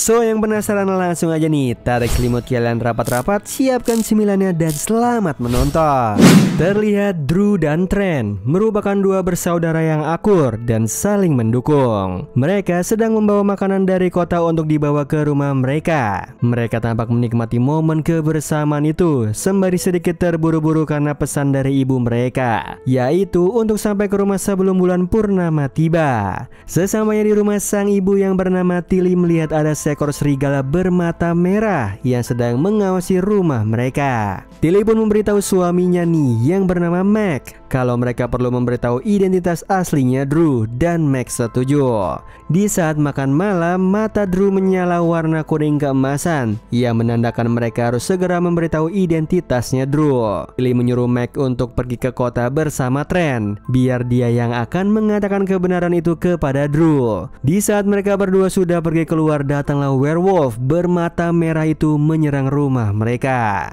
So yang penasaran langsung aja nih, tarik selimut kalian rapat-rapat, siapkan cemilannya dan selamat menonton. Terlihat Drew dan Trent merupakan dua bersaudara yang akur dan saling mendukung. Mereka sedang membawa makanan dari kota untuk dibawa ke rumah mereka. Mereka tampak menikmati momen kebersamaan itu sembari sedikit terburu-buru karena pesan dari ibu mereka, yaitu untuk sampai ke rumah sebelum bulan purnama tiba. Sesamanya di rumah, sang ibu yang bernama Tilly melihat ada seekor serigala bermata merah yang sedang mengawasi rumah mereka. Tilly pun memberitahu suaminya nih yang bernama Mac kalau mereka perlu memberitahu identitas aslinya Drew, dan Mac setuju. Di saat makan malam, mata Drew menyala warna kuning keemasan yang menandakan mereka harus segera memberitahu identitasnya Drew. Tilly menyuruh Mac untuk pergi ke kota bersama Trent biar dia yang akan mengatakan kebenaran itu kepada Drew. Di saat mereka berdua sudah pergi keluar, datanglah werewolf bermata merah itu menyerang rumah mereka.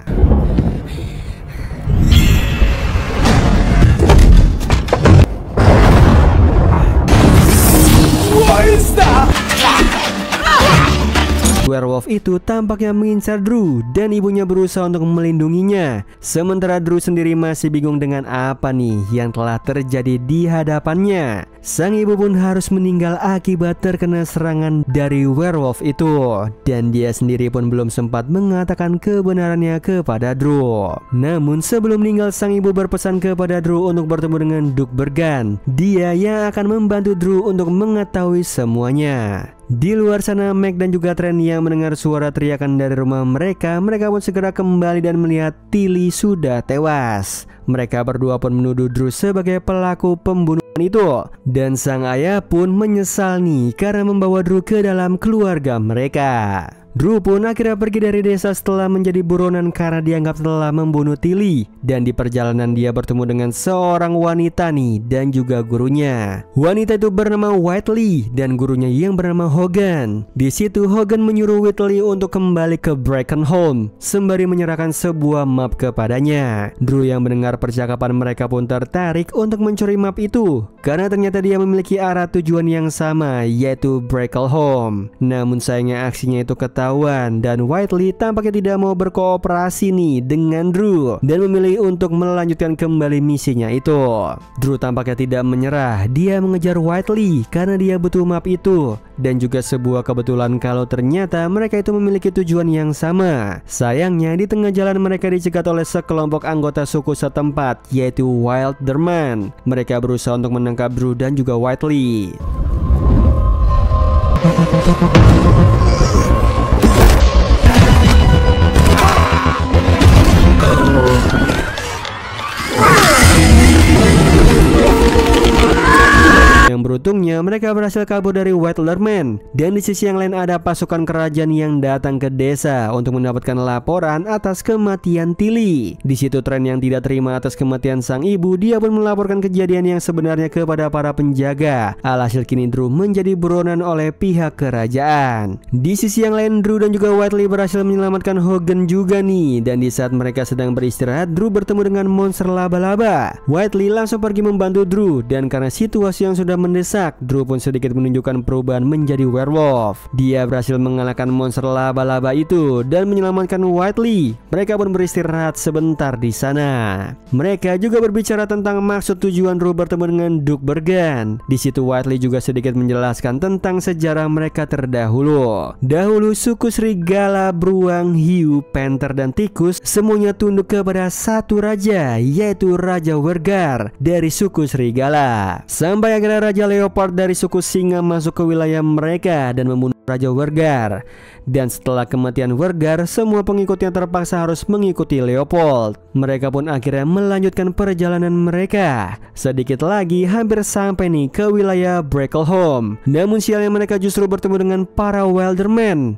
Werewolf itu tampaknya mengincar Drew dan ibunya berusaha untuk melindunginya. Sementara Drew sendiri masih bingung dengan apa nih yang telah terjadi di hadapannya. Sang ibu pun harus meninggal akibat terkena serangan dari werewolf itu, dan dia sendiri pun belum sempat mengatakan kebenarannya kepada Drew. Namun sebelum meninggal, sang ibu berpesan kepada Drew untuk bertemu dengan Doug Bergan. Dia yang akan membantu Drew untuk mengetahui semuanya. Di luar sana, Mac dan juga Trent yang mendengar suara teriakan dari rumah mereka pun segera kembali dan melihat Tilly sudah tewas. Mereka berdua pun menuduh Drew sebagai pelaku pembunuhan itu, dan sang ayah pun menyesal nih karena membawa Drew ke dalam keluarga mereka. Drew pun akhirnya pergi dari desa setelah menjadi buronan karena dianggap telah membunuh Tilly, dan di perjalanan dia bertemu dengan seorang wanita nih dan juga gurunya. Wanita itu bernama Whitley dan gurunya yang bernama Hogan. Di situ Hogan menyuruh Whitley untuk kembali ke Brackenholm sembari menyerahkan sebuah map kepadanya. Drew yang mendengar percakapan mereka pun tertarik untuk mencuri map itu karena ternyata dia memiliki arah tujuan yang sama, yaitu Brackenholm. Namun sayangnya aksinya itu ketahuan dan Whitley tampaknya tidak mau berkooperasi nih dengan Drew dan memilih untuk melanjutkan kembali misinya itu. Drew tampaknya tidak menyerah, dia mengejar Whitley karena dia butuh map itu, dan juga sebuah kebetulan kalau ternyata mereka itu memiliki tujuan yang sama. Sayangnya di tengah jalan mereka dicegat oleh sekelompok anggota suku setempat, yaitu Wilderman. Mereka berusaha untuk menangkap Drew dan juga Whitley. Yang beruntungnya mereka berhasil kabur dari Wilderman, dan di sisi yang lain ada pasukan kerajaan yang datang ke desa untuk mendapatkan laporan atas kematian Tilly. Di situ Trent yang tidak terima atas kematian sang ibu, dia pun melaporkan kejadian yang sebenarnya kepada para penjaga. Alhasil kini Drew menjadi buronan oleh pihak kerajaan. Di sisi yang lain Drew dan juga Whitley berhasil menyelamatkan Hogan juga nih, dan di saat mereka sedang beristirahat, Drew bertemu dengan monster laba-laba. Whitley langsung pergi membantu Drew, dan karena situasi yang sudah mendesak, Drew pun sedikit menunjukkan perubahan menjadi werewolf. Dia berhasil mengalahkan monster laba-laba itu dan menyelamatkan Whitley. Mereka pun beristirahat sebentar di sana. Mereka juga berbicara tentang maksud tujuan Drew bertemu dengan Doug Bergan. Di situ Whitley juga sedikit menjelaskan tentang sejarah mereka terdahulu. Dahulu suku serigala, beruang, hiu, panther dan tikus semuanya tunduk kepada satu raja, yaitu Raja Wergar dari suku serigala. Sampai akhirnya Raja Leopard dari suku singa masuk ke wilayah mereka dan membunuh Raja Wergar. Dan setelah kematian Wergar, semua pengikutnya terpaksa harus mengikuti Leopold. Mereka pun akhirnya melanjutkan perjalanan mereka. Sedikit lagi hampir sampai nih ke wilayah Brackenholm. Namun sialnya mereka justru bertemu dengan para Wilderman.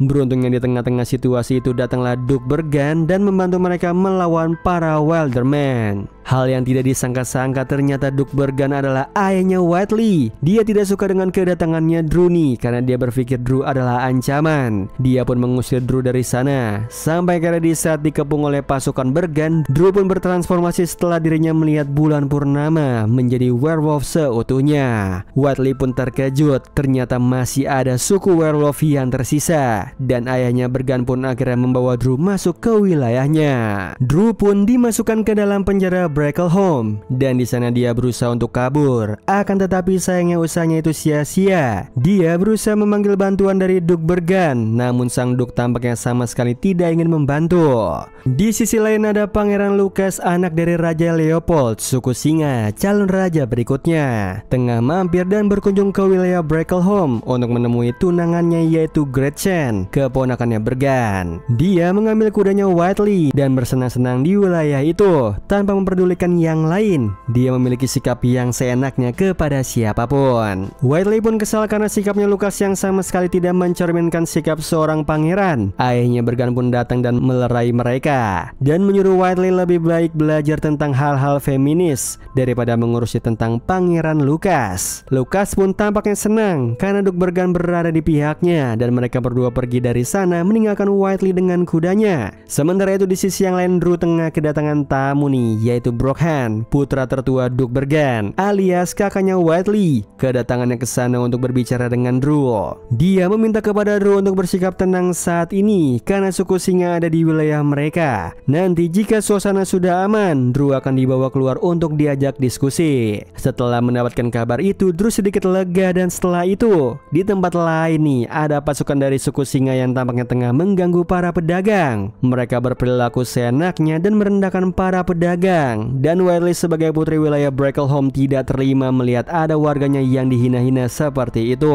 Beruntungnya di tengah-tengah situasi itu datanglah Duke Bergan dan membantu mereka melawan para Wilderman. Hal yang tidak disangka-sangka ternyata Duke Bergan adalah ayahnya Whiteley. Dia tidak suka dengan kedatangannya Drew nih karena dia berpikir Drew adalah ancaman. Dia pun mengusir Drew dari sana. Sampai karena di saat dikepung oleh pasukan Bergan, Drew pun bertransformasi setelah dirinya melihat bulan purnama menjadi werewolf seutuhnya. Whiteley pun terkejut, ternyata masih ada suku werewolf yang tersisa. Dan ayahnya Bergan pun akhirnya membawa Drew masuk ke wilayahnya. Drew pun dimasukkan ke dalam penjara Bracklehome dan di sana dia berusaha untuk kabur. Akan tetapi sayangnya usahanya itu sia-sia. Dia berusaha memanggil bantuan dari Duke Bergan, namun sang Duke tampaknya sama sekali tidak ingin membantu. Di sisi lain ada Pangeran Lucas, anak dari Raja Leopold, suku Singa, calon raja berikutnya, tengah mampir dan berkunjung ke wilayah Bracklehome untuk menemui tunangannya yaitu Gretchen, keponakannya Bergan. Dia mengambil kudanya Whiteley dan bersenang-senang di wilayah itu tanpa memperdulikan yang lain. Dia memiliki sikap yang seenaknya kepada siapapun. Whiteley pun kesal karena sikapnya Lucas yang sama sekali tidak mencerminkan sikap seorang pangeran. Ayahnya Bergan pun datang dan melerai mereka dan menyuruh Whiteley lebih baik belajar tentang hal-hal feminis daripada mengurusi tentang Pangeran Lucas. Lucas pun tampaknya senang karena Duke Bergan berada di pihaknya dan mereka berdua pergi dari sana meninggalkan Whiteley dengan kudanya. Sementara itu di sisi yang lain Drew tengah kedatangan tamu nih, yaitu Brockhand, putra tertua Duke Bergan alias kakaknya Whiteley. Kedatangannya ke sana untuk berbicara dengan Drew. Dia meminta kepada Drew untuk bersikap tenang saat ini karena suku Singa ada di wilayah mereka. Nanti jika suasana sudah aman, Drew akan dibawa keluar untuk diajak diskusi. Setelah mendapatkan kabar itu, Drew sedikit lega dan setelah itu di tempat lain nih ada pasukan dari suku Singa yang tampaknya tengah mengganggu para pedagang. Mereka berperilaku seenaknya dan merendahkan para pedagang. Dan Whiteley sebagai putri wilayah Bracklehome tidak terima melihat ada warganya yang dihina-hina seperti itu.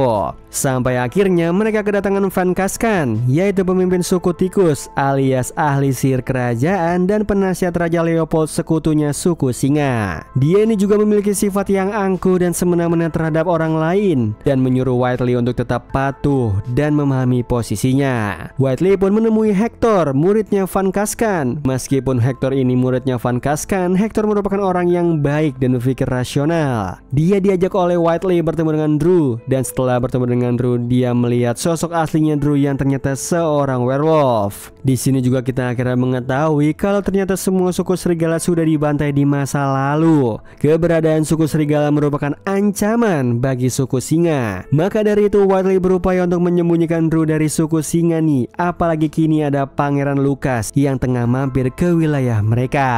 Sampai akhirnya mereka kedatangan Van Kaskan, yaitu pemimpin suku tikus alias ahli sihir kerajaan dan penasihat Raja Leopold sekutunya suku Singa. Dia ini juga memiliki sifat yang angkuh dan semena-mena terhadap orang lain dan menyuruh Whiteley untuk tetap patuh dan memahami posisinya. Whiteley pun menemui Hector, muridnya Van Kaskan. Meskipun Hector ini muridnya Van Kaskan, Hector merupakan orang yang baik dan berpikir rasional. Dia diajak oleh Whiteley bertemu dengan Drew dan setelah bertemu dengan Drew dia melihat sosok aslinya Drew yang ternyata seorang werewolf. Di sini juga kita akhirnya mengetahui kalau ternyata semua suku serigala sudah dibantai di masa lalu. Keberadaan suku serigala merupakan ancaman bagi suku Singa. Maka dari itu Whiteley berupaya untuk menyembunyikan Drew dari suku Singa nih. Apalagi kini ada Pangeran Lucas yang tengah mampir ke wilayah mereka.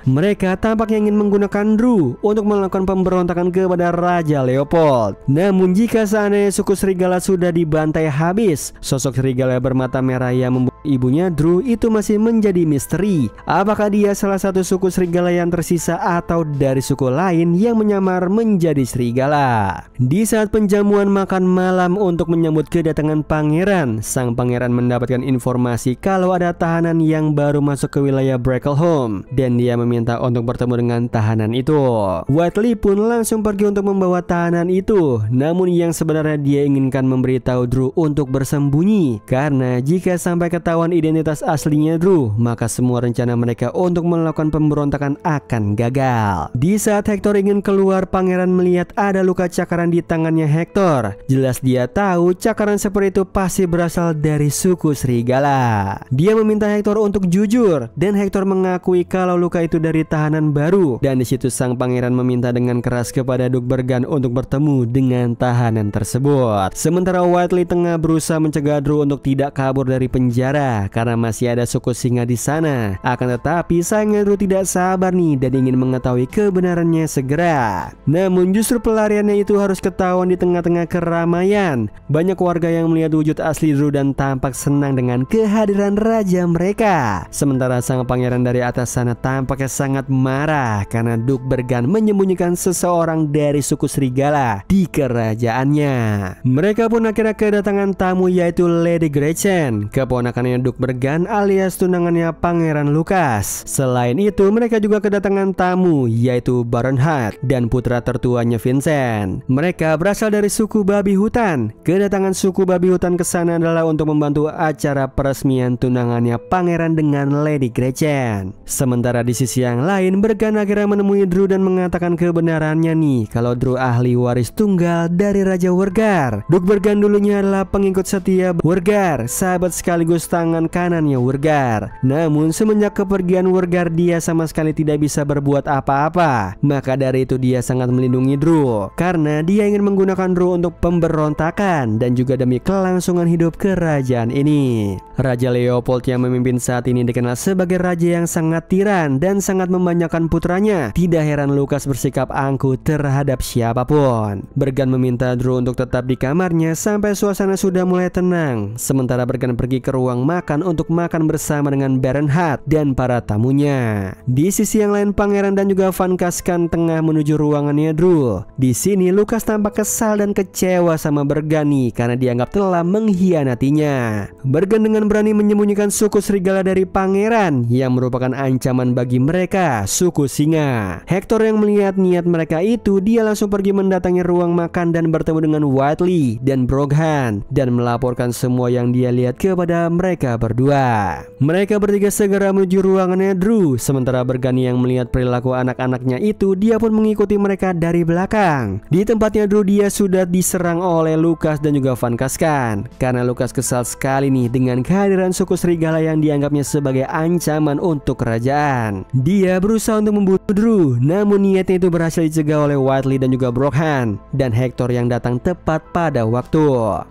Mereka tampaknya ingin menggunakan Drew untuk melakukan pemberontakan kepada Raja Leopold. Namun jika seandainya suku serigala sudah dibantai habis, sosok serigala bermata merah yang membuat ibunya Drew itu masih menjadi misteri. Apakah dia salah satu suku serigala yang tersisa atau dari suku lain yang menyamar menjadi serigala? Di saat penjamuan makan malam untuk menyambut kedatangan pangeran, sang pangeran mendapatkan informasi kalau ada tahanan yang baru masuk ke wilayah Bracklehome dan dia meminta untuk bertemu dengan tahanan itu. Whiteley pun langsung pergi untuk membawa tahanan itu. Namun yang sebenarnya dia inginkan memberitahu Drew untuk bersembunyi karena jika sampai ketahuan identitas aslinya Drew, maka semua rencana mereka untuk melakukan pemberontakan akan gagal. Di saat Hector ingin keluar, pangeran melihat ada luka cakaran di tangannya Hector. Jelas dia tahu cakaran seperti itu pasti berasal dari suku serigala. Dia meminta Hector untuk jujur dan Hector mengakui kalau luka itu dari tahanan baru. Dan di situ sang pangeran meminta dengan keras kepada Duke Bergan untuk bertemu dengan tahanan tersebut. Sementara Whiteley tengah berusaha mencegah Drew untuk tidak kabur dari penjara karena masih ada suku Singa di sana. Akan tetapi sayangnya Drew tidak sabar nih dan ingin mengetahui kebenarannya segera. Namun justru pelariannya itu harus ketahuan di tengah-tengah keramaian. Banyak warga yang melihat wujud asli Drew dan tampak senang dengan kehadiran raja mereka. Sementara sang pangeran dari atas sana tampaknya sangat marah karena Duke Bergan menyembunyikan seseorang dari suku serigala di kerajaannya. Mereka pun akhirnya kedatangan tamu yaitu Lady Gretchen, keponakannya tunangannya Doug Bergan alias tunangannya Pangeran Lucas. Selain itu mereka juga kedatangan tamu yaitu Baronheart dan putra tertuanya Vincent. Mereka berasal dari suku babi hutan. Kedatangan suku babi hutan ke sana adalah untuk membantu acara peresmian tunangannya Pangeran dengan Lady Gretchen. Sementara di sisi yang lain Bergan akhirnya menemui Drew dan mengatakan kebenarannya nih kalau Drew ahli waris tunggal dari Raja Wurgar. Doug Bergan dulunya adalah pengikut setia Wurgar, sahabat sekaligus tangan kanannya Wurgar. Namun semenjak kepergian Wurgar dia sama sekali tidak bisa berbuat apa-apa. Maka dari itu dia sangat melindungi Drew karena dia ingin menggunakan Drew untuk pemberontakan dan juga demi kelangsungan hidup kerajaan ini. Raja Leopold yang memimpin saat ini dikenal sebagai raja yang sangat tiran dan sangat memanjakan putranya. Tidak heran Lucas bersikap angkuh terhadap siapapun. Bergan meminta Drew untuk tetap di kamarnya sampai suasana sudah mulai tenang. Sementara Bergan pergi ke ruang makan untuk makan bersama dengan Baronheart dan para tamunya. Di sisi yang lain Pangeran dan juga Van Kaskan tengah menuju ruangannya Drew. Di sini Lucas tampak kesal dan kecewa sama Bergan nih karena dianggap telah mengkhianatinya. Bergan dengan berani menyembunyikan suku serigala dari Pangeran yang merupakan ancaman bagi mereka, suku singa. Hector yang melihat niat mereka itu, dia langsung pergi mendatangi ruang makan dan bertemu dengan Whiteley dan Broghan dan melaporkan semua yang dia lihat kepada mereka berdua. Mereka bertiga segera menuju ruangannya Drew. Sementara Bergan yang melihat perilaku anak-anaknya itu, dia pun mengikuti mereka dari belakang. Di tempatnya Drew dia sudah diserang oleh Lucas dan juga Van Kaskan karena Lucas kesal sekali nih dengan kehadiran suku serigala yang dianggapnya sebagai ancaman untuk kerajaan. Dia berusaha untuk membunuh Drew, namun niatnya itu berhasil dicegah oleh Whiteley dan juga Broghan dan Hector yang datang tepat pada waktu.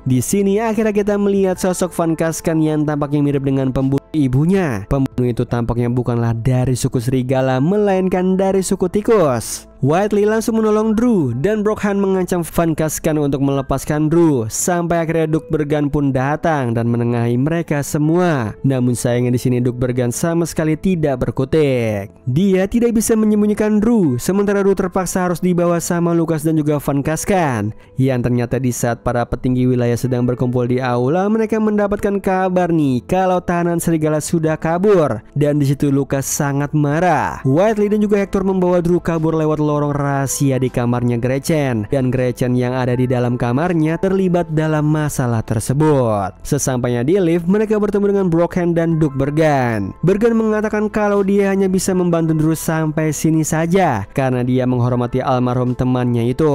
Di sini akhirnya kita melihat sosok Van Kaskan yang tampaknya mirip dengan pembunuh ibunya. Pembunuh itu tampaknya bukanlah dari suku serigala melainkan dari suku tikus. Whiteley langsung menolong Drew dan Broghan mengancam Van Kaskan untuk melepaskan Drew sampai akhirnya Doug Bergan pun datang dan menengahi mereka semua. Namun sayangnya di sini Doug Bergan sama sekali tidak berkutik. Dia tidak bisa menyembunyikan Drew, sementara Drew terpaksa harus dibawa sama Lucas dan juga Van Kaskan. Yang ternyata di saat para petinggi wilayah sedang berkumpul di aula, mereka mendapatkan kabar nih kalau tahanan serigala sudah kabur dan di situ Lucas sangat marah. Whiteley dan juga Hector membawa Drew kabur lewat lorong rahasia di kamarnya Gretchen dan Gretchen yang ada di dalam kamarnya terlibat dalam masalah tersebut. Sesampainya di lift, mereka bertemu dengan Broghan dan Doug Bergan. Bergan mengatakan kalau dia hanya bisa membantu Drew sampai sini saja karena dia menghormati almarhum temannya itu.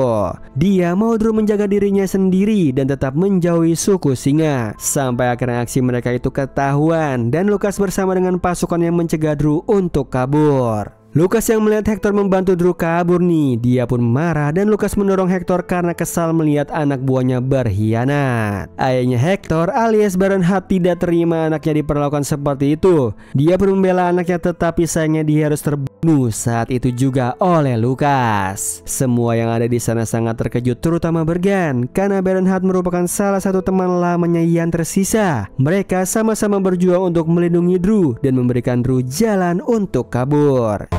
Dia mau Drew menjaga dirinya sendiri dan tetap menjauhi suku singa sampai akhirnya aksi mereka itu ketahuan dan Lucas bersama dengan pasukan yang mencegah Drew untuk kabur. Lucas yang melihat Hector membantu Drew kabur nih, dia pun marah dan Lucas mendorong Hector karena kesal melihat anak buahnya berkhianat. Ayahnya Hector alias Baronheart tidak terima anaknya diperlakukan seperti itu. Dia pun membela anaknya tetapi sayangnya dia harus terbunuh saat itu juga oleh Lucas. Semua yang ada di sana sangat terkejut terutama Bergan karena Baronheart merupakan salah satu teman lamanya yang tersisa. Mereka sama-sama berjuang untuk melindungi Drew dan memberikan Drew jalan untuk kabur.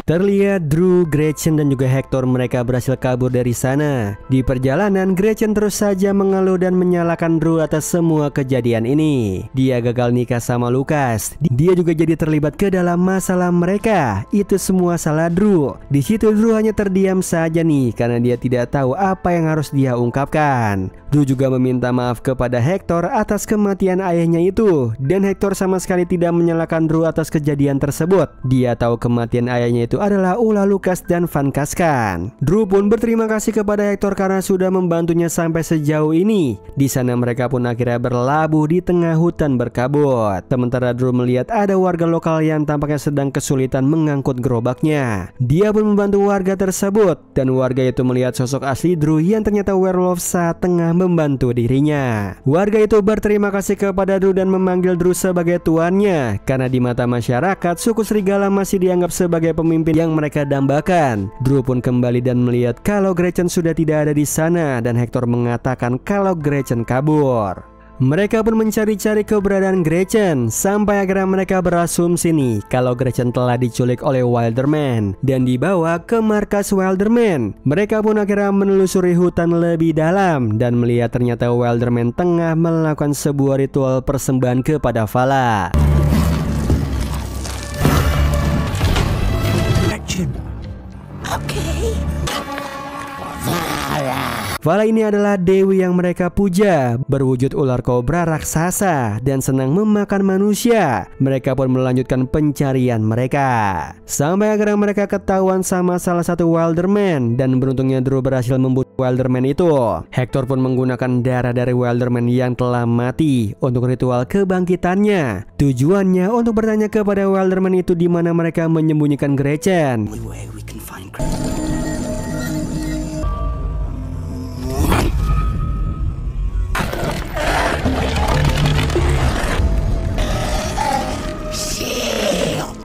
Terlihat Drew, Gretchen dan juga Hector mereka berhasil kabur dari sana. Di perjalanan Gretchen terus saja mengeluh dan menyalahkan Drew atas semua kejadian ini. Dia gagal nikah sama Lucas. Dia juga jadi terlibat ke dalam masalah mereka. Itu semua salah Drew. Di situ Drew hanya terdiam saja nih karena dia tidak tahu apa yang harus dia ungkapkan. Drew juga meminta maaf kepada Hector atas kematian ayahnya itu dan Hector sama sekali tidak menyalahkan Drew atas kejadian tersebut. Dia tahu kematian ayahnya itu adalah ulah Lucas dan Van Kaskan. Drew pun berterima kasih kepada Hector karena sudah membantunya sampai sejauh ini. Di sana mereka pun akhirnya berlabuh di tengah hutan berkabut. Sementara Drew melihat ada warga lokal yang tampaknya sedang kesulitan mengangkut gerobaknya. Dia pun membantu warga tersebut dan warga itu melihat sosok asli Drew yang ternyata werewolf saat tengah membantu dirinya. Warga itu berterima kasih kepada Drew dan memanggil Drew sebagai tuannya karena di mata masyarakat suku serigala masih dianggap sebagai pemimpin yang mereka dambakan. Drew pun kembali dan melihat kalau Gretchen sudah tidak ada di sana dan Hector mengatakan kalau Gretchen kabur. Mereka pun mencari-cari keberadaan Gretchen sampai akhirnya mereka berasumsi nih kalau Gretchen telah diculik oleh Wilderman dan dibawa ke markas Wilderman. Mereka pun akhirnya menelusuri hutan lebih dalam dan melihat ternyata Wilderman tengah melakukan sebuah ritual persembahan kepada Vala. Vala ini adalah dewi yang mereka puja, berwujud ular kobra raksasa dan senang memakan manusia. Mereka pun melanjutkan pencarian mereka sampai akhirnya mereka ketahuan sama salah satu Wilderman, dan beruntungnya Drew berhasil membunuh Wilderman itu. Hector pun menggunakan darah dari Wilderman yang telah mati untuk ritual kebangkitannya. Tujuannya untuk bertanya kepada Wilderman itu di mana mereka menyembunyikan Gretchen.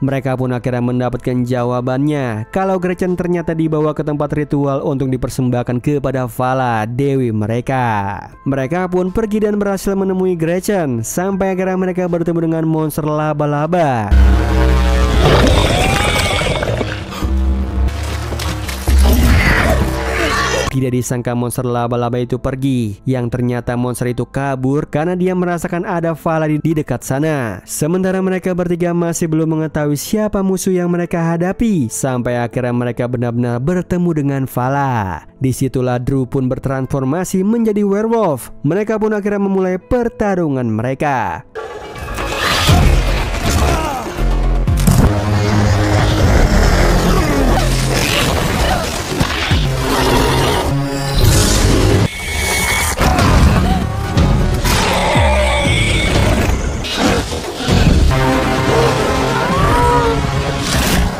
Mereka pun akhirnya mendapatkan jawabannya kalau Gretchen ternyata dibawa ke tempat ritual untuk dipersembahkan kepada Vala, dewi mereka. Mereka pun pergi dan berhasil menemui Gretchen sampai akhirnya mereka bertemu dengan monster laba-laba. Tidak disangka monster laba-laba itu pergi, yang ternyata monster itu kabur karena dia merasakan ada Vala di dekat sana. Sementara mereka bertiga masih belum mengetahui siapa musuh yang mereka hadapi sampai akhirnya mereka benar-benar bertemu dengan Vala. Disitulah Drew pun bertransformasi menjadi werewolf. Mereka pun akhirnya memulai pertarungan mereka.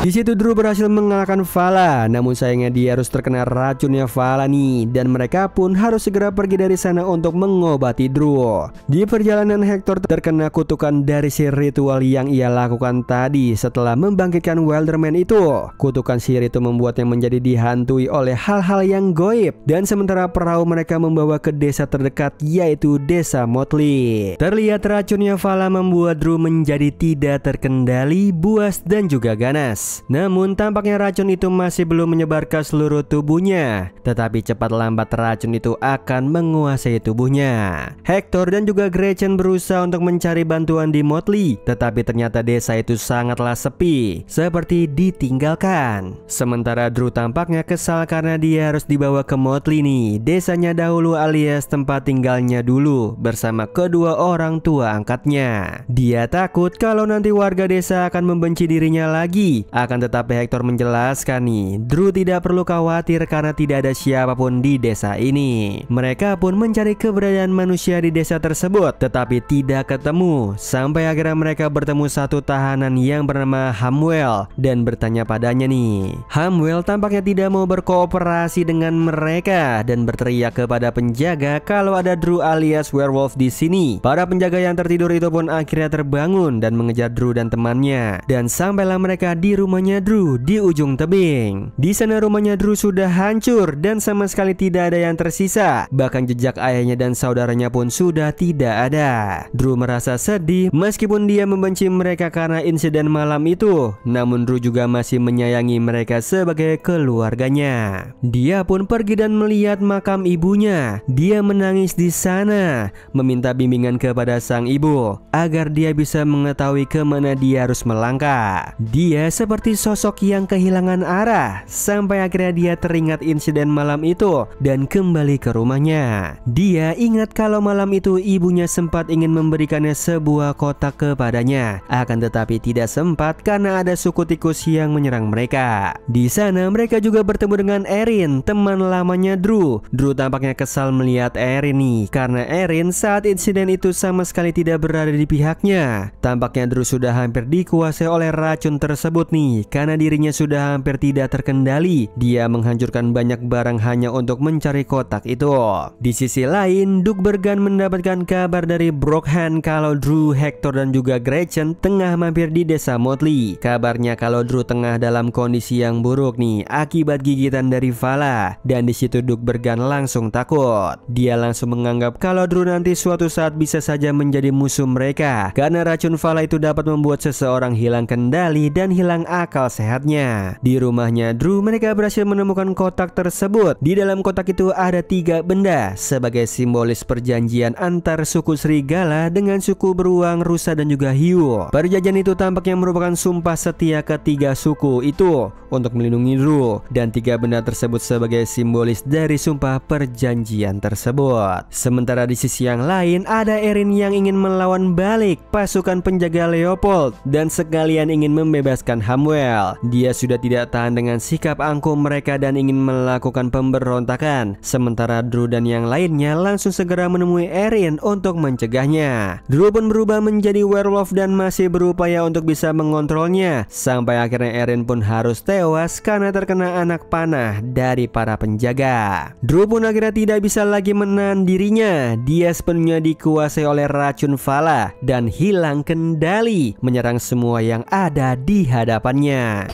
Di situ Drew berhasil mengalahkan Vala, namun sayangnya dia harus terkena racunnya Vala nih, dan mereka pun harus segera pergi dari sana untuk mengobati Drew. Di perjalanan Hector terkena kutukan dari sihir ritual yang ia lakukan tadi setelah membangkitkan Wilderman itu. Kutukan sihir itu membuatnya menjadi dihantui oleh hal-hal yang goib, dan sementara perahu mereka membawa ke desa terdekat yaitu desa Motley. Terlihat racunnya Vala membuat Drew menjadi tidak terkendali, buas dan juga ganas. Namun tampaknya racun itu masih belum menyebar ke seluruh tubuhnya, tetapi cepat lambat racun itu akan menguasai tubuhnya. Hector dan juga Gretchen berusaha untuk mencari bantuan di Motley, tetapi ternyata desa itu sangatlah sepi, seperti ditinggalkan. Sementara Drew tampaknya kesal karena dia harus dibawa ke Motley nih, desanya dahulu alias tempat tinggalnya dulu bersama kedua orang tua angkatnya. Dia takut kalau nanti warga desa akan membenci dirinya lagi. Akan tetapi Hector menjelaskan nih, Drew tidak perlu khawatir karena tidak ada siapapun di desa ini. Mereka pun mencari keberadaan manusia di desa tersebut, tetapi tidak ketemu. Sampai akhirnya mereka bertemu satu tahanan yang bernama Hamwell dan bertanya padanya nih. Hamwell tampaknya tidak mau berkooperasi dengan mereka dan berteriak kepada penjaga kalau ada Drew alias werewolf di sini. Para penjaga yang tertidur itu pun akhirnya terbangun dan mengejar Drew dan temannya, dan sampailah mereka di rumahnya Drew di ujung tebing. Di sana rumahnya Drew sudah hancur dan sama sekali tidak ada yang tersisa. Bahkan jejak ayahnya dan saudaranya pun sudah tidak ada. Drew merasa sedih meskipun dia membenci mereka karena insiden malam itu. Namun Drew juga masih menyayangi mereka sebagai keluarganya. Dia pun pergi dan melihat makam ibunya. Dia menangis di sana, meminta bimbingan kepada sang ibu agar dia bisa mengetahui kemana dia harus melangkah. Dia seperti sosok yang kehilangan arah sampai akhirnya dia teringat insiden malam itu dan kembali ke rumahnya. Dia ingat kalau malam itu ibunya sempat ingin memberikannya sebuah kotak kepadanya, akan tetapi tidak sempat karena ada suku tikus yang menyerang mereka. Di sana mereka juga bertemu dengan Erin, teman lamanya Drew. Drew tampaknya kesal melihat Erin nih karena Erin saat insiden itu sama sekali tidak berada di pihaknya. Tampaknya Drew sudah hampir dikuasai oleh racun tersebut nih nih karena dirinya sudah hampir tidak terkendali. Dia menghancurkan banyak barang hanya untuk mencari kotak itu. Di sisi lain, Duke Bergan mendapatkan kabar dari Brookhand kalau Drew, Hector dan juga Gretchen tengah mampir di desa Motley. Kabarnya kalau Drew tengah dalam kondisi yang buruk nih akibat gigitan dari Vala, dan di situ Duke Bergan langsung takut. Dia langsung menganggap kalau Drew nanti suatu saat bisa saja menjadi musuh mereka karena racun Vala itu dapat membuat seseorang hilang kendali dan hilang akal sehatnya. Di rumahnya Drew, mereka berhasil menemukan kotak tersebut. Di dalam kotak itu ada 3 benda sebagai simbolis perjanjian antar suku serigala dengan suku beruang, rusa dan juga hiu. Perjanjian itu tampaknya merupakan sumpah setia ketiga suku itu untuk melindungi Drew, dan 3 benda tersebut sebagai simbolis dari sumpah perjanjian tersebut. Sementara di sisi yang lain ada Erin yang ingin melawan balik pasukan penjaga Leopold dan sekalian ingin membebaskan Hamwell. Dia sudah tidak tahan dengan sikap angkuh mereka dan ingin melakukan pemberontakan. Sementara Drew dan yang lainnya langsung segera menemui Erin untuk mencegahnya. Drew pun berubah menjadi werewolf dan masih berupaya untuk bisa mengontrolnya, sampai akhirnya Erin pun harus tewas karena terkena anak panah dari para penjaga. Drew pun akhirnya tidak bisa lagi menahan dirinya. Dia sepenuhnya dikuasai oleh racun Vala dan hilang kendali, menyerang semua yang ada di hadapannya.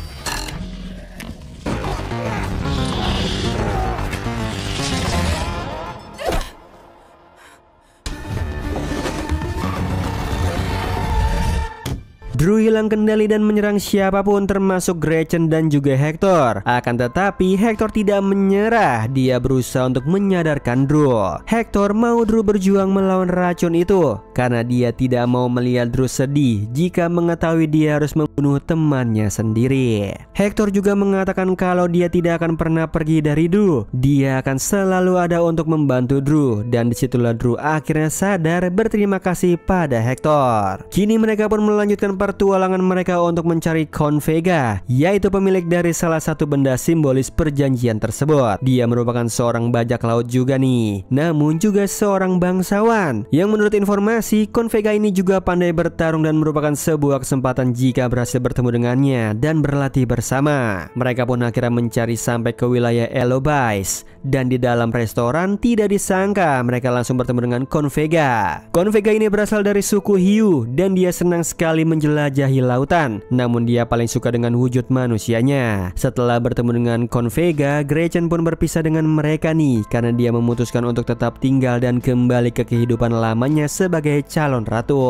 Drew hilang kendali dan menyerang siapapun termasuk Gretchen dan juga Hector. Akan tetapi Hector tidak menyerah. Dia berusaha untuk menyadarkan Drew. Hector mau Drew berjuang melawan racun itu karena dia tidak mau melihat Drew sedih jika mengetahui dia harus membunuh temannya sendiri. Hector juga mengatakan kalau dia tidak akan pernah pergi dari Drew. Dia akan selalu ada untuk membantu Drew, dan disitulah Drew akhirnya sadar berterima kasih pada Hector. Kini mereka pun melanjutkan pertualangan mereka untuk mencari Count Vega, yaitu pemilik dari salah satu benda simbolis perjanjian tersebut. Dia merupakan seorang bajak laut juga nih, namun juga seorang bangsawan yang menurut informasi Count Vega ini juga pandai bertarung dan merupakan sebuah kesempatan jika berhasil bertemu dengannya dan berlatih bersama. Mereka pun akhirnya mencari sampai ke wilayah Elobais, dan di dalam restoran tidak disangka mereka langsung bertemu dengan Count Vega. Count Vega ini berasal dari suku Hiu dan dia senang sekali menjelajahi lautan, namun dia paling suka dengan wujud manusianya. Setelah bertemu dengan Count Vega, Gretchen pun berpisah dengan mereka nih karena dia memutuskan untuk tetap tinggal dan kembali ke kehidupan lamanya sebagai calon ratu.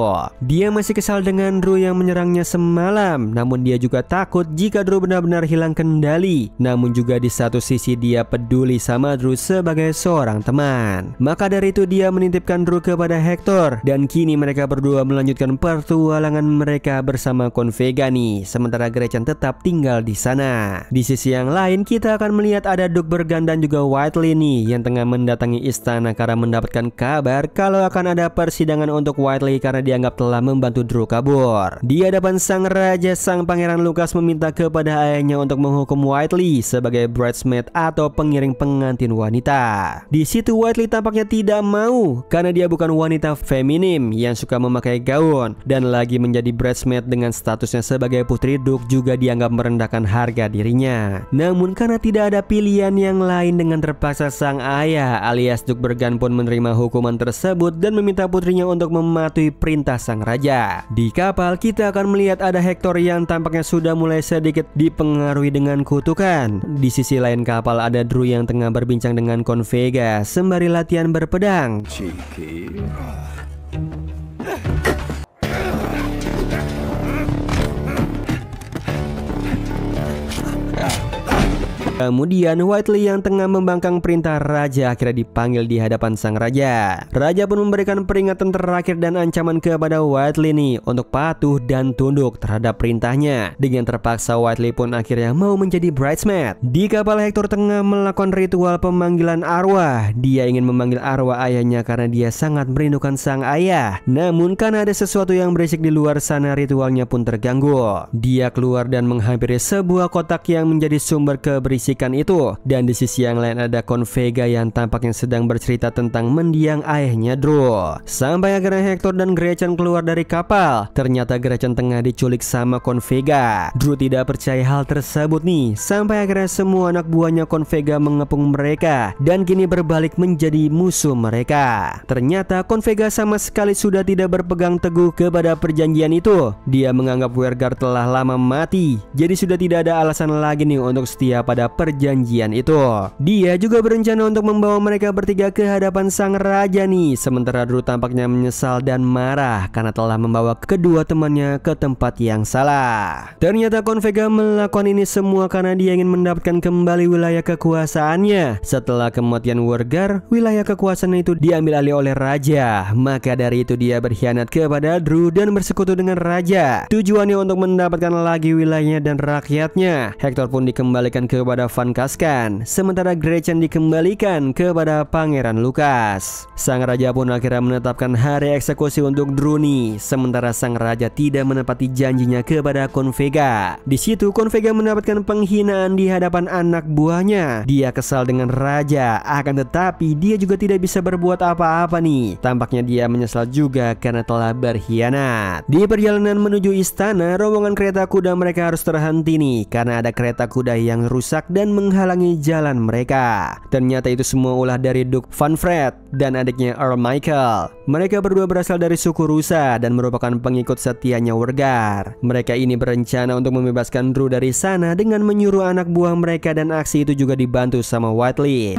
Dia masih kesal dengan Drew yang menyerangnya semalam, namun dia juga takut jika Drew benar-benar hilang kendali. Namun juga di satu sisi dia peduli sama Drew sebagai seorang teman. Maka dari itu dia menitipkan Drew kepada Hector, dan kini mereka berdua melanjutkan pertualangan mereka bersama Count Vega nih, sementara Gretchen tetap tinggal di sana. Di sisi yang lain kita akan melihat ada Duke Bergan dan juga Whiteley nih yang tengah mendatangi istana karena mendapatkan kabar kalau akan ada persidangan untuk Whiteley karena dianggap telah membantu Drew kabur. Di hadapan sang raja, sang pangeran Lucas meminta kepada ayahnya untuk menghukum Whiteley sebagai bridesmaid atau pengiring pengantin wanita. Di situ Whiteley tampaknya tidak mau karena dia bukan wanita feminim yang suka memakai gaun, dan lagi menjadi bridesmaid dengan statusnya sebagai putri Duke juga dianggap merendahkan harga dirinya. Namun karena tidak ada pilihan yang lain, dengan terpaksa sang ayah alias Duke Bergan pun menerima hukuman tersebut dan meminta putrinya untuk mematuhi perintah sang raja. Di kapal kita akan melihat ada Hector yang tampaknya sudah mulai sedikit dipengaruhi dengan kutukan. Di sisi lain kapal ada Drew yang tengah berbincang dengan Count Vega sembari latihan berpedang. Kemudian Whiteley yang tengah membangkang perintah raja akhirnya dipanggil di hadapan sang raja. Raja pun memberikan peringatan terakhir dan ancaman kepada Whiteley nih untuk patuh dan tunduk terhadap perintahnya. Dengan terpaksa Whiteley pun akhirnya mau menjadi bridesmaid. Di kapal Hector tengah melakukan ritual pemanggilan arwah. Dia ingin memanggil arwah ayahnya karena dia sangat merindukan sang ayah. Namun karena ada sesuatu yang berisik di luar sana, ritualnya pun terganggu. Dia keluar dan menghampiri sebuah kotak yang menjadi sumber keberisikan menyaksikan itu. Dan di sisi yang lain ada Count Vega yang tampaknya sedang bercerita tentang mendiang ayahnya Drew. Sampai akhirnya Hector dan Gretchen keluar dari kapal. Ternyata Gretchen tengah diculik sama Count Vega. Drew tidak percaya hal tersebut nih. Sampai akhirnya semua anak buahnya Count Vega mengepung mereka dan kini berbalik menjadi musuh mereka. Ternyata Count Vega sama sekali sudah tidak berpegang teguh kepada perjanjian itu. Dia menganggap Wergar telah lama mati, jadi sudah tidak ada alasan lagi nih untuk setia pada perjanjian itu. Dia juga berencana untuk membawa mereka bertiga ke hadapan sang raja nih. Sementara Drew tampaknya menyesal dan marah karena telah membawa kedua temannya ke tempat yang salah. Ternyata Count Vega melakukan ini semua karena dia ingin mendapatkan kembali wilayah kekuasaannya. Setelah kematian Wergar, wilayah kekuasaan itu diambil alih oleh raja. Maka dari itu dia berkhianat kepada Drew dan bersekutu dengan raja. Tujuannya untuk mendapatkan lagi wilayahnya dan rakyatnya. Hector pun dikembalikan kepada Van Kaskan, sementara Gretchen dikembalikan kepada Pangeran Lucas. Sang raja pun akhirnya menetapkan hari eksekusi untuk Drew nih. Sementara sang raja tidak menepati janjinya kepada Count Vega. Di situ Count Vega mendapatkan penghinaan di hadapan anak buahnya. Dia kesal dengan raja, akan tetapi dia juga tidak bisa berbuat apa-apa nih. Tampaknya dia menyesal juga karena telah berkhianat. Di perjalanan menuju istana, rombongan kereta kuda mereka harus terhenti nih karena ada kereta kuda yang rusak dan menghalangi jalan mereka. Ternyata itu semua ulah dari Duke Van Fred dan adiknya Earl Michael. Mereka berdua berasal dari suku Rusa dan merupakan pengikut setianya Wergar. Mereka ini berencana untuk membebaskan Drew dari sana dengan menyuruh anak buah mereka, dan aksi itu juga dibantu sama Whiteley.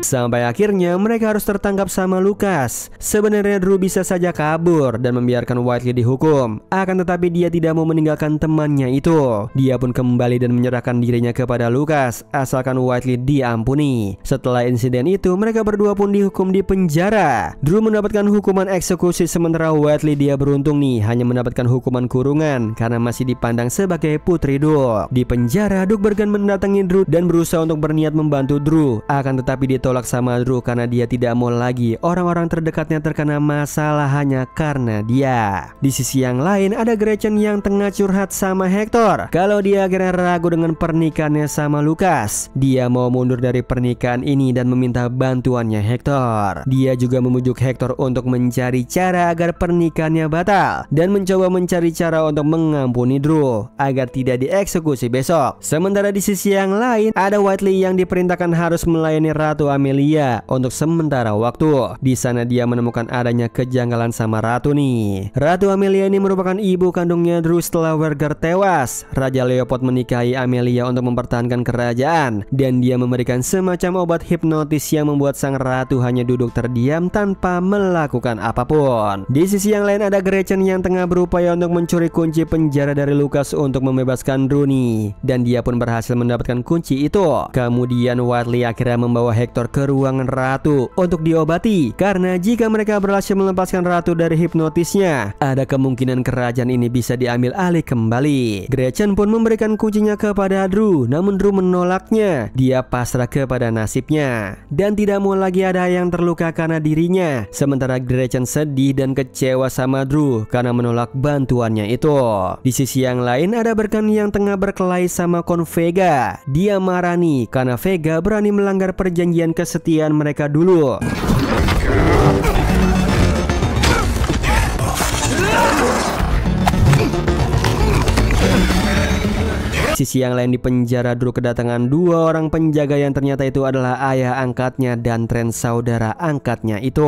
Sampai akhirnya mereka harus tertangkap sama Lucas. Sebenarnya Drew bisa saja kabur dan membiarkan Whiteley dihukum. Akan tetapi dia tidak mau meninggalkan temannya itu. Dia pun kembali dan menyerahkan dirinya kepada Lucas asalkan Whiteley diampuni. Setelah insiden itu mereka berdua pun dihukum di penjara. Drew mendapatkan hukuman eksekusi, sementara Whiteley dia beruntung nih hanya mendapatkan hukuman kurungan karena masih dipandang sebagai putri Duke. Di penjara Duke Bergan mendatangi Drew dan berusaha untuk berniat membantu Drew. Akan tetapi ditolak sama Drew karena dia tidak mau lagi orang-orang terdekatnya terkena masalah hanya karena dia. Di sisi yang lain ada Gretchen yang tengah curhat sama Hector kalau dia akhirnya ragu dengan pernikahannya sama Lucas. Dia mau mundur dari pernikahan ini dan meminta bantuannya Hector. Dia juga memujuk Hector untuk mencari cara agar pernikahannya batal dan mencoba mencari cara untuk mengampuni Drew agar tidak dieksekusi besok. Sementara di sisi yang lain ada Whiteley yang diperintahkan harus melayani Ratu Amelia untuk sementara waktu. Di sana dia menemukan adanya kejanggalan sama Ratu nih. Ratu Amelia ini merupakan ibu kandungnya Drew setelah Wergar tewas. Raja Leopold menikahi Amelia untuk mempertahankan kerajaan dan dia memberikan semacam obat hipnotis yang membuat sang ratu hanya duduk terdiam tanpa melakukan apapun. Di sisi yang lain ada Gretchen yang tengah berupaya untuk mencuri kunci penjara dari Lucas untuk membebaskan Drew nih, dan dia pun berhasil mendapatkan kunci itu. Kemudian Whiteley akhirnya membawa Hector ke ruangan Ratu untuk diobati karena jika mereka berhasil melepaskan Ratu dari hipnotisnya, ada kemungkinan kerajaan ini bisa diambil alih kembali. Gretchen pun memberikan kuncinya kepada Drew, namun Drew menolaknya. Dia pasrah kepada nasibnya dan tidak mau lagi ada yang terluka karena dirinya. Sementara Gretchen sedih dan kecewa sama Drew karena menolak bantuannya itu. Di sisi yang lain ada Berkan yang tengah berkelahi sama Count Vega. Dia marah nih karena Vega berani melanggar perjanjian kesetiaan mereka dulu. Sisi yang lain di penjara Drew kedatangan dua orang penjaga yang ternyata itu adalah ayah angkatnya dan Trent saudara angkatnya itu.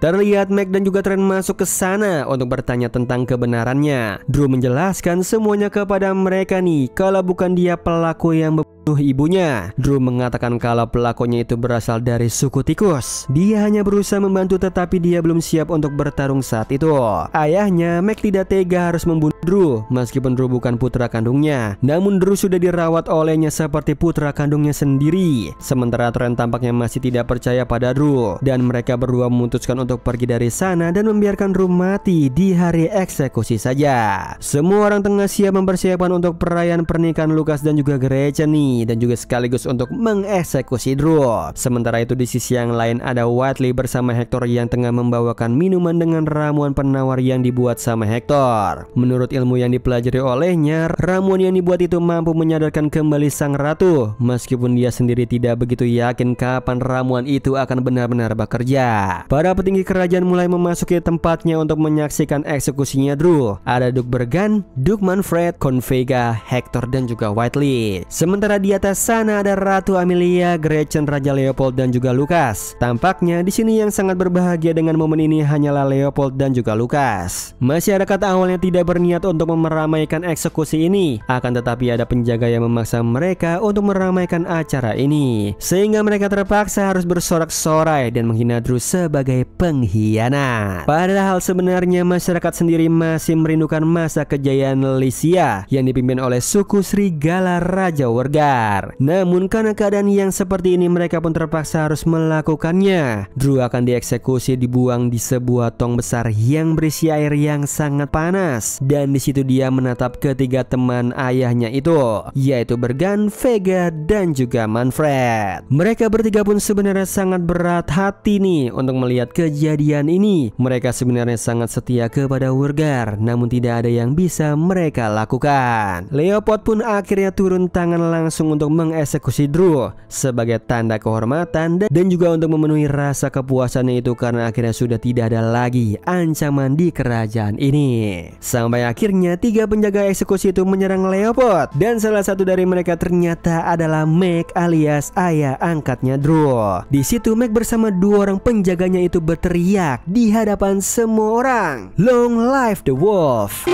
Terlihat Meg dan juga Trent masuk ke sana untuk bertanya tentang kebenarannya. Drew menjelaskan semuanya kepada mereka nih kalau bukan dia pelaku yang membunuh ibunya. Drew mengatakan kalau pelakunya itu berasal dari suku tikus. Dia hanya berusaha membantu tetapi dia belum siap untuk bertarung saat itu. Ayahnya Meg tidak tega harus membunuh Drew meskipun Drew bukan putra kandungnya. Namun Drew sudah dirawat olehnya seperti putra kandungnya sendiri. Sementara Trent tampaknya masih tidak percaya pada Drew, dan mereka berdua memutuskan untuk pergi dari sana dan membiarkan Drew mati di hari eksekusi saja. Semua orang tengah siap mempersiapkan untuk perayaan pernikahan Lucas dan juga Gretchen nih, dan juga sekaligus untuk mengeksekusi Drew. Sementara itu di sisi yang lain ada Whiteley bersama Hector yang tengah membawakan minuman dengan ramuan penawar yang dibuat sama Hector. Menurut ilmu yang dipelajari olehnya, ramuan yang dibuat itu mampu menyadarkan kembali sang ratu, meskipun dia sendiri tidak begitu yakin kapan ramuan itu akan benar-benar bekerja. Para petinggi kerajaan mulai memasuki tempatnya untuk menyaksikan eksekusinya Drew. Ada Duke Bergan, Duke Manfred, Count Vega, Hector dan juga Whiteley. Sementara di atas sana ada Ratu Amelia, Gretchen, Raja Leopold dan juga Lucas. Tampaknya di sini yang sangat berbahagia dengan momen ini hanyalah Leopold dan juga Lucas. Masyarakat awalnya tidak berniat untuk meramaikan eksekusi ini, akan tetapi ada penjaga yang memaksa mereka untuk meramaikan acara ini, sehingga mereka terpaksa harus bersorak-sorai dan menghina Drew sebagai pengkhianat. Padahal sebenarnya masyarakat sendiri masih merindukan masa kejayaan Lycia yang dipimpin oleh suku Serigala Raja Wergar. Namun karena keadaan yang seperti ini, mereka pun terpaksa harus melakukannya. Drew akan dieksekusi dibuang di sebuah tong besar yang berisi air yang sangat panas, dan di situ dia menatap ketiga teman ayahnya itu, yaitu Bergan, Vega dan juga Manfred. Mereka bertiga pun sebenarnya sangat berat hati nih untuk melihat kejadian ini. Mereka sebenarnya sangat setia kepada Wergar, namun tidak ada yang bisa mereka lakukan. Leopold pun akhirnya turun tangan langsung untuk mengeksekusi Drew sebagai tanda kehormatan dan juga untuk memenuhi rasa kepuasannya itu, karena akhirnya sudah tidak ada lagi ancaman di kerajaan ini. Sampai akhirnya tiga penjaga eksekusi itu menyerang Leopold, dan salah satu dari mereka ternyata adalah Meg alias ayah angkatnya Drew. Di situ Meg bersama dua orang penjaganya itu berteriak di hadapan semua orang, "Long live the wolf!"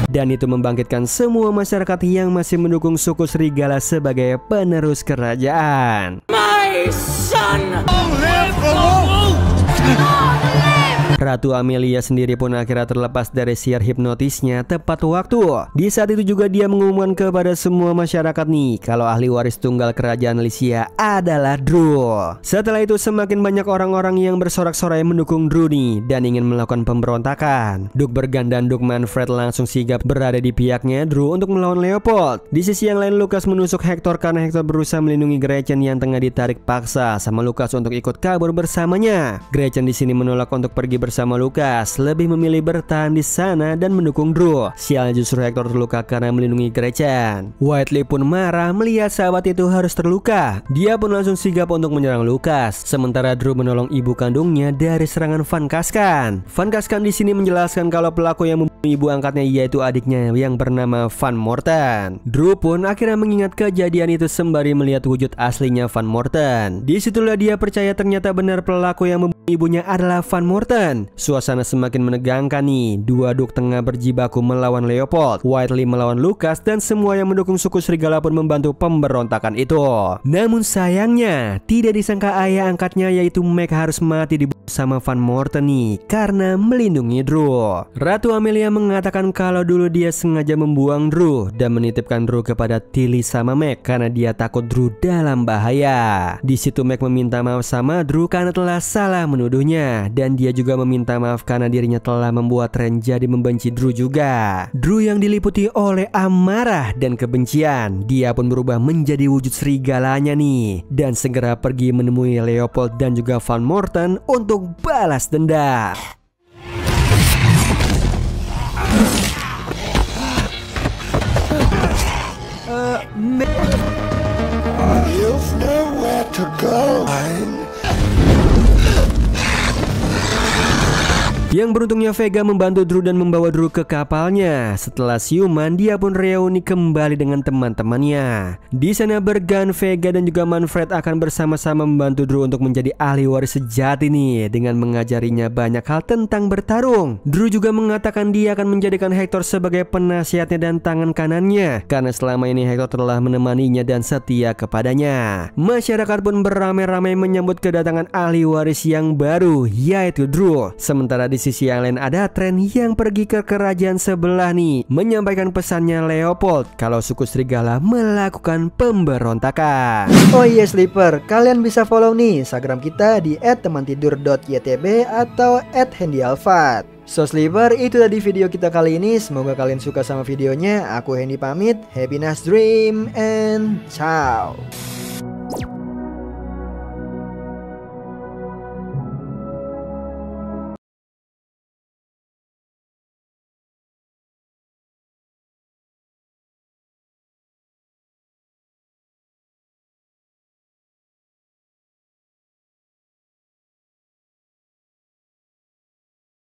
Dan itu membangkitkan semua masyarakat yang masih mendukung suku Serigala sebagai penerus kerajaan. My son! Long live the wolf! Ratu Amelia sendiri pun akhirnya terlepas dari sihir hipnotisnya tepat waktu. Di saat itu juga dia mengumumkan kepada semua masyarakat nih kalau ahli waris tunggal kerajaan Lycia adalah Drew. Setelah itu semakin banyak orang-orang yang bersorak-sorai mendukung Drew nih dan ingin melakukan pemberontakan. Duke Bergan dan Duke Manfred langsung sigap berada di pihaknya Drew untuk melawan Leopold. Di sisi yang lain Lucas menusuk Hector karena Hector berusaha melindungi Gretchen yang tengah ditarik paksa sama Lucas untuk ikut kabur bersamanya. Gretchen di sini menolak untuk pergi bersama Lucas, lebih memilih bertahan di sana dan mendukung Drew. Sialnya justru Hector terluka karena melindungi Gretchen. Whiteley pun marah melihat sahabat itu harus terluka. Dia pun langsung sigap untuk menyerang Lucas. Sementara Drew menolong ibu kandungnya dari serangan Van Kaskan. Van Kaskan di sini menjelaskan kalau pelaku yang membunuh ibu angkatnya yaitu adiknya yang bernama Van Morten. Drew pun akhirnya mengingat kejadian itu sembari melihat wujud aslinya Van Morten. Disitulah dia percaya ternyata benar pelaku yang membunuh ibunya adalah Van Morten. Suasana semakin menegangkan nih. Dua Duke tengah berjibaku melawan Leopold, Whiteley melawan Lucas, dan semua yang mendukung suku Serigala pun membantu pemberontakan itu. Namun sayangnya tidak disangka ayah angkatnya yaitu Meg harus mati dibunuh sama Van Morten nih karena melindungi Drew. Ratu Amelia mengatakan kalau dulu dia sengaja membuang Drew dan menitipkan Drew kepada Tilly sama Meg karena dia takut Drew dalam bahaya. Di situ Meg meminta maaf sama Drew karena telah salah menuduhnya, dan dia juga meminta maaf karena dirinya telah membuat Ren jadi membenci Drew juga. Drew yang diliputi oleh amarah dan kebencian, dia pun berubah menjadi wujud serigalanya nih dan segera pergi menemui Leopold dan juga Van Morten untuk balas dendam. You've nowhere to go. Yang beruntungnya Vega membantu Drew dan membawa Drew ke kapalnya. Setelah siuman, dia pun reuni kembali dengan teman-temannya. Di sana Bergan, Vega dan juga Manfred akan bersama-sama membantu Drew untuk menjadi ahli waris sejati nih dengan mengajarinya banyak hal tentang bertarung. Drew juga mengatakan dia akan menjadikan Hector sebagai penasihatnya dan tangan kanannya karena selama ini Hector telah menemaninya dan setia kepadanya. Masyarakat pun beramai-ramai menyambut kedatangan ahli waris yang baru yaitu Drew. Sementara di sisi yang lain ada tren yang pergi ke kerajaan sebelah nih, menyampaikan pesannya Leopold kalau suku serigala melakukan pemberontakan. Oh iya Sleeper, kalian bisa follow nih Instagram kita di @temantidur.ytb atau @handyalfat. So Sleeper, itu tadi video kita kali ini. Semoga kalian suka sama videonya. Aku Hendy pamit. Happy nice dream and ciao.